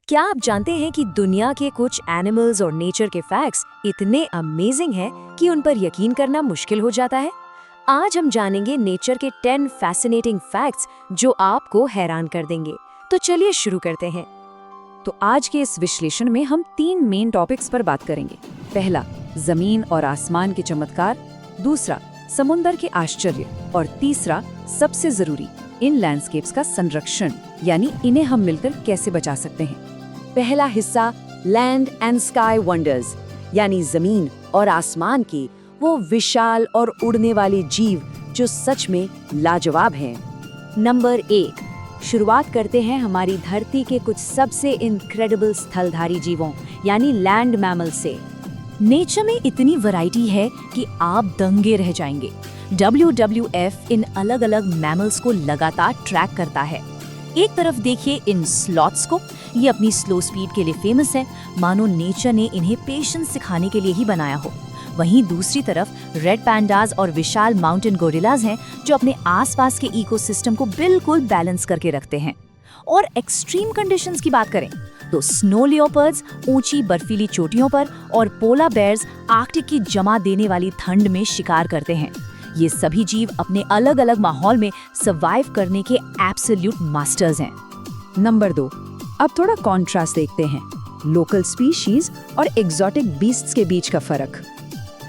क्या आप जानते हैं कि दुनिया के कुछ एनिमल्स और नेचर के फैक्ट्स इतने अमेजिंग हैं कि उन पर यकीन करना मुश्किल हो जाता है। आज हम जानेंगे नेचर के 10 फैसिनेटिंग फैक्ट्स जो आपको हैरान कर देंगे। तो चलिए शुरू करते हैं। तो आज के इस विश्लेषण में हम 3 मेन टॉपिक्स पर बात करेंगे। पहला, जमीन और आसमान के चमत्कार। दूसरा, समुंदर के आश्चर्य। और तीसरा, सबसे जरूरी, इन लैंडस्केप्स का संरक्षण, यानी इन्हें हम मिलकर कैसे बचा सकते हैं। पहला हिस्सा, लैंड एंड स्काई वंडर्स, यानी जमीन और आसमान की वो विशाल और उड़ने वाले जीव जो सच में लाजवाब हैं। नंबर 1, शुरुआत करते हैं हमारी धरती के कुछ सबसे इनक्रेडिबल स्थलधारी जीवों यानी लैंड मैमल से। नेचर में इतनी वैरायटी है कि आप दंगे रह जाएंगे। WWF इन अलग-अलग मैमल्स को लगातार ट्रैक करता है। एक तरफ देखिए इन स्लॉथ्स को, ये अपनी स्लो स्पीड के लिए फेमस है, मानो नेचर ने इन्हें पेशेंस सिखाने के लिए ही बनाया हो। वहीं दूसरी तरफ रेड पैंडास और विशाल माउंटेन गोरिल्लाज हैं जो अपने आसपास के इकोसिस्टम को बिल्कुल बैलेंस करके रखते हैं। और एक्सट्रीम कंडीशंस की बात करें तो स्नो लियोपर्ड्स ऊंची बर्फीली चोटियों पर और पोला बेयर्स आर्कटिक की जमा देने वाली ठंड में शिकार करते हैं। ये सभी जीव अपने अलग अलग माहौल में सर्वाइव करने के एब्सोल्यूट मास्टर्स हैं। नंबर 2, अब थोड़ा कॉन्ट्रास्ट देखते हैं, लोकल स्पीशीज और एग्जॉटिक बीस्ट्स के बीच का फर्क।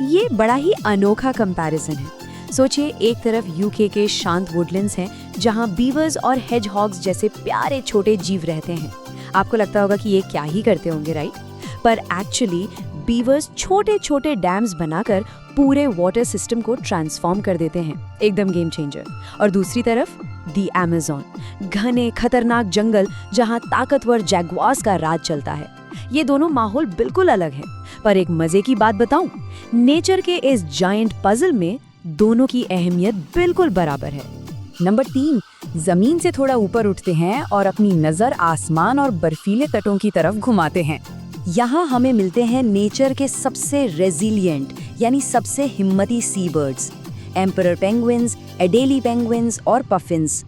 ये बड़ा ही अनोखा कंपैरिजन है। सोचिए, एक तरफ यूके के शांत वुडलैंड्स हैं जहां बीवर्स और हेजहॉग्स जैसे प्यारे छोटे जीव रहते हैं। आपको लगता होगा कि ये क्या ही करते होंगे, राइट? पर एक्चुअली बीवर्स छोटे छोटे डैम्स बनाकर पूरे वाटर सिस्टम को ट्रांसफॉर्म कर देते हैं, एकदम गेम चेंजर। और दूसरी तरफ दी अमेज़न, घने खतरनाक जंगल जहां ताकतवर जैगुआर्स का राज चलता है। ये दोनों माहौल बिल्कुल अलग हैं, पर एक मजे की बात बताऊं, नेचर के इस जायंट पजल में दोनों की अहमियत बिल्कुल बराबर है। नंबर 3, जमीन से थोड़ा ऊपर उठते हैं और अपनी नजर आसमान और बर्फीले तटों की तरफ घुमाते हैं। यहाँ हमें मिलते हैं नेचर के सबसे रेजिलिएंट यानी सबसे हिम्मती सी बर्ड्स, एम्परर पेंगुइन्स, एडेली पेंगुइन्स और पफिन्स।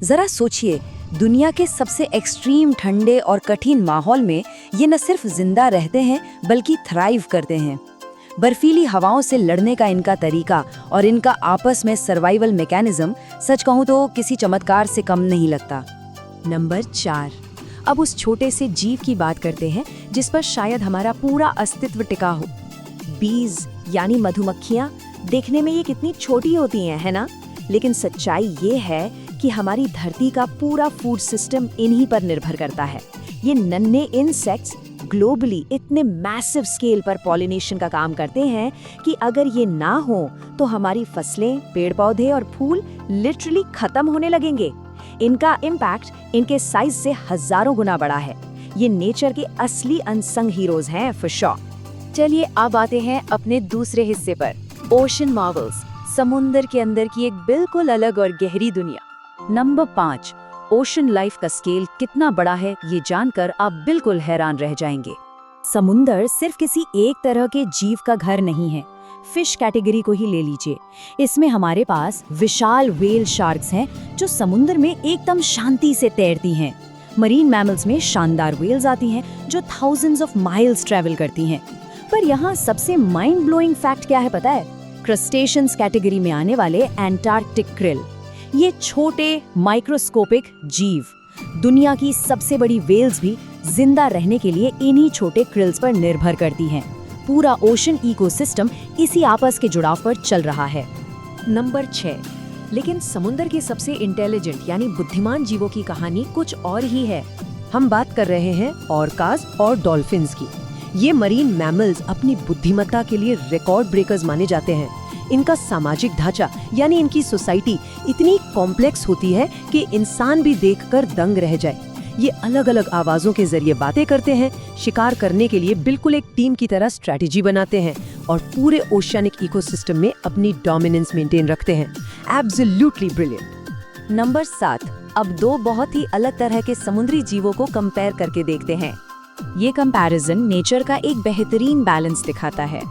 जरा सोचिए, दुनिया के सबसे एक्सट्रीम ठंडे और कठिन माहौल में ये न सिर्फ जिंदा रहते हैं बल्कि थ्राइव करते हैं। बर्फीली हवाओं से लड़ने का इनका तरीका और इनका आपस में सर्वाइवल मैकेनिज्म सच कहूँ तो किसी चमत्कार से कम नहीं लगता। नंबर 4, अब उस छोटे से जीव की बात करते हैं जिस पर शायद हमारा पूरा अस्तित्व टिका हो। बीज यानी मधुमक्खियाँ। देखने में ये कितनी छोटी होती हैं, है ना? लेकिन सच्चाई ये है कि हमारी धरती का पूरा फूड सिस्टम इन्हीं पर निर्भर करता है। ये नन्हे इंसेक्ट्स ग्लोबली इतने मैसिव स्केल पर पॉलिनेशन का काम करते हैं कि अगर ये ना हो तो हमारी फसलें, पेड़ पौधे और फूल लिटरली खत्म होने लगेंगे। इनका इम्पैक्ट इनके साइज से हजारों गुना बड़ा है। ये नेचर के असली अनसंग हीरोज हैं फॉर श्योर। चलिए अब आते हैं अपने दूसरे हिस्से पर, ओशन मार्वल्स, समुंदर के अंदर की एक बिल्कुल अलग और गहरी दुनिया। नंबर 5, ओशन लाइफ का स्केल कितना बड़ा है ये जानकर आप बिल्कुल हैरान रह जाएंगे। समुंदर सिर्फ किसी एक तरह के जीव का घर नहीं है। फिश कैटेगरी को ही ले लीजिए, इसमें हमारे पास विशाल व्हेल शार्क्स हैं जो समुंदर में एकदम शांति से तैरती हैं। मरीन मैमल्स में शानदार व्हेल्स आती हैं जो थाउजेंड्स ऑफ माइल्स ट्रैवल करती हैं। पर यहाँ सबसे माइंड ब्लोइंग फैक्ट क्या है पता है? क्रस्टेशियंस कैटेगरी में आने वाले एंटार्क्टिक क्रिल। ये छोटे माइक्रोस्कोपिक जीव, दुनिया की सबसे बड़ी व्हेल्स भी जिंदा रहने के लिए इन्हीं छोटे क्रिल्स पर निर्भर करती हैं। पूरा ओशन इकोसिस्टम इसी आपस के जुड़ाव पर चल रहा है। नंबर 6, लेकिन समुंदर के सबसे इंटेलिजेंट यानी बुद्धिमान जीवों की कहानी कुछ और ही है। हम बात कर रहे हैं ऑर्कास और डॉल्फिन्स की। ये मरीन मैमल्स अपनी बुद्धिमत्ता के लिए रिकॉर्ड ब्रेकर्स माने जाते हैं। इनका सामाजिक ढांचा यानी इनकी सोसाइटी इतनी कॉम्प्लेक्स होती है कि इंसान भी देखकर दंग रह जाए। ये अलग अलग आवाजों के जरिए बातें करते हैं, शिकार करने के लिए बिल्कुल एक टीम की तरह स्ट्रैटेजी बनाते हैं और पूरे ओशियानिक इकोसिस्टम में अपनी डोमिनेंस मेंटेन रखते हैं। Absolutely brilliant. नंबर 7, अब 2 बहुत ही अलग तरह के समुद्री जीवों को कंपेयर करके देखते हैं। ये कंपैरिजन नेचर का एक बेहतरीन बैलेंस दिखाता है।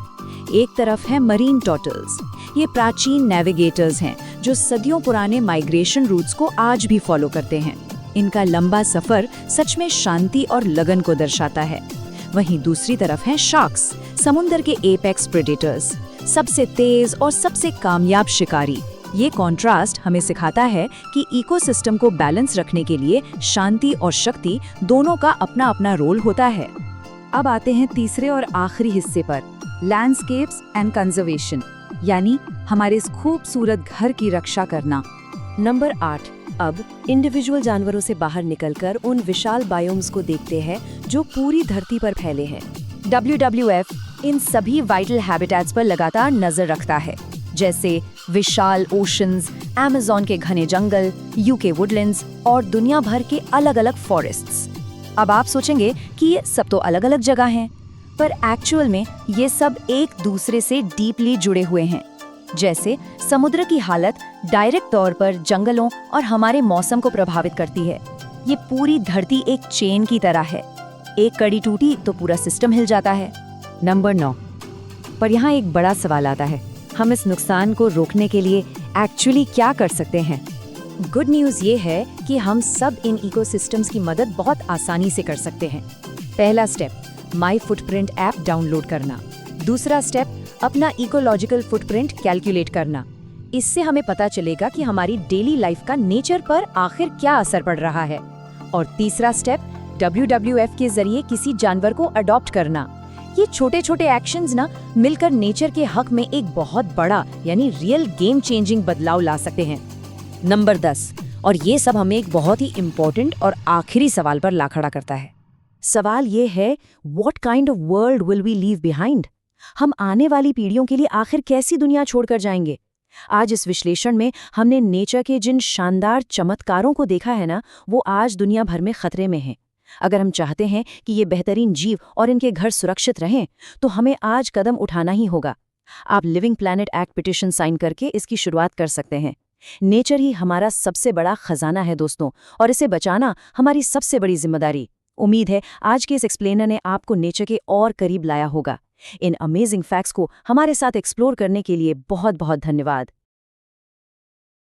एक तरफ है मरीन टर्टल्स। ये प्राचीन नेविगेटर्स हैं जो सदियों पुराने माइग्रेशन रूट्स को आज भी फॉलो करते हैं। इनका लंबा सफर सच में शांति और लगन को दर्शाता है। वहीं दूसरी तरफ हैं शार्क्स, समुद्र के एपेक्स प्रेडेटर्स, सबसे तेज और सबसे कामयाब शिकारी। ये कॉन्ट्रास्ट हमें सिखाता है कि इकोसिस्टम को बैलेंस रखने के लिए शांति और शक्ति दोनों का अपना अपना रोल होता है। अब आते हैं तीसरे और आखिरी हिस्से पर, लैंडस्केप्स एंड कंजर्वेशन, यानी हमारे इस खूबसूरत घर की रक्षा करना। नंबर 8, अब इंडिविजुअल जानवरों से बाहर निकलकर उन विशाल बायोम्स को देखते हैं जो पूरी धरती पर फैले हैं। WWF इन सभी वाइटल हैबिटेट्स पर लगातार नजर रखता है, जैसे विशाल ओशंस, अमेज़न के घने जंगल, यूके वुडलैंड्स और दुनिया भर के अलग अलग फॉरेस्ट्स। अब आप सोचेंगे कि ये सब तो अलग अलग जगह हैं, पर एक्चुअल में ये सब एक दूसरे से डीपली जुड़े हुए हैं। जैसे समुद्र की हालत डायरेक्ट तौर पर जंगलों और हमारे मौसम को प्रभावित करती है। ये पूरी धरती एक चेन की तरह है, एक कड़ी टूटी तो पूरा सिस्टम हिल जाता है। नंबर 9, पर यहाँ एक बड़ा सवाल आता है, हम इस नुकसान को रोकने के लिए एक्चुअली क्या कर सकते हैं? गुड न्यूज़ ये है कि हम सब इन इकोसिस्टम्स की मदद बहुत आसानी से कर सकते हैं। पहला स्टेप, माई फुटप्रिंट ऐप डाउनलोड करना। दूसरा स्टेप, अपना इकोलॉजिकल फुटप्रिंट कैलकुलेट करना। इससे हमें पता चलेगा कि हमारी डेली लाइफ का नेचर पर आखिर क्या असर पड़ रहा है। और तीसरा स्टेप, WWF के जरिए किसी जानवर को अडॉप्ट करना। ये छोटे छोटे एक्शंस ना मिलकर नेचर के हक में एक बहुत बड़ा यानी रियल गेम चेंजिंग बदलाव ला सकते हैं। नंबर 10, और ये सब हमें एक बहुत ही इम्पोर्टेंट और आखिरी सवाल पर ला खड़ा करता है। सवाल ये है, what kind of world will we leave behind? हम आने वाली पीढ़ियों के लिए आखिर कैसी दुनिया छोड़कर जाएंगे? आज इस विश्लेषण में हमने नेचर के जिन शानदार चमत्कारों को देखा है ना, वो आज दुनिया भर में खतरे में हैं। अगर हम चाहते हैं कि ये बेहतरीन जीव और इनके घर सुरक्षित रहें, तो हमें आज कदम उठाना ही होगा। आप living planet act petition sign करके इसकी शुरुआत कर सकते हैं। नेचर ही हमारा सबसे बड़ा खजाना है दोस्तों, और इसे बचाना हमारी सबसे बड़ी जिम्मेदारी। उम्मीद है आज के इस एक्सप्लेनर ने आपको नेचर के और करीब लाया होगा। इन अमेजिंग फैक्ट्स को हमारे साथ एक्सप्लोर करने के लिए बहुत बहुत धन्यवाद।